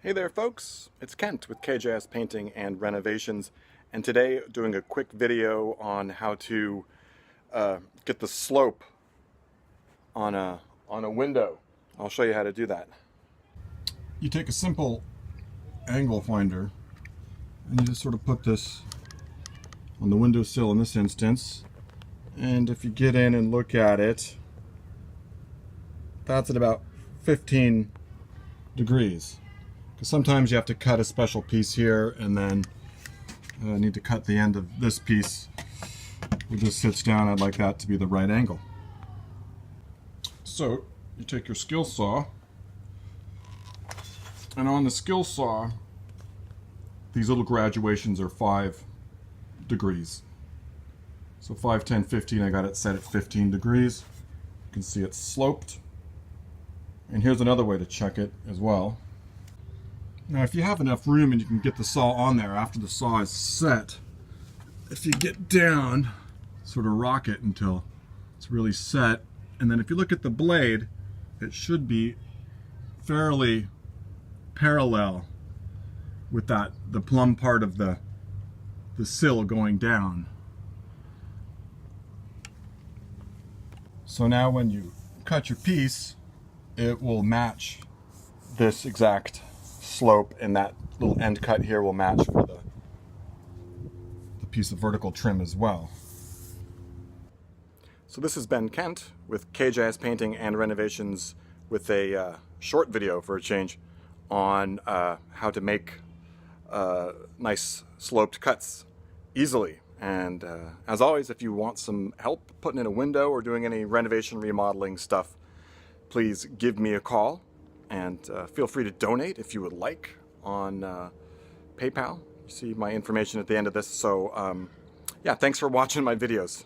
Hey there folks, it's Kent with KJS Painting and Renovations, and today doing a quick video on how to get the slope on a window. I'll show you how to do that. You take a simple angle finder and you just sort of put this on the windowsill in this instance, and if you get in and look at it, that's at about 15 degrees. Sometimes you have to cut a special piece here and then need to cut the end of this piece. It just sits down. I'd like that to be the right angle. So you take your Skil Saw, and on the Skil Saw these little graduations are 5 degrees. So 5, 10, 15, I got it set at 15 degrees. You can see it's sloped. And here's another way to check it as well. Now if you have enough room and you can get the saw on there after the saw is set, if you get down, sort of rock it until it's really set, and then if you look at the blade, it should be fairly parallel with the plumb part of the sill going down. So now when you cut your piece, it will match this exact slope, and that little end cut here will match for the piece of vertical trim as well. So this has been Kent with KJS Painting and Renovations with a short video for a change on how to make nice sloped cuts easily. And as always, if you want some help putting in a window or doing any renovation remodeling stuff, please give me a call. And feel free to donate if you would like on PayPal. You see my information at the end of this. So yeah, thanks for watching my videos.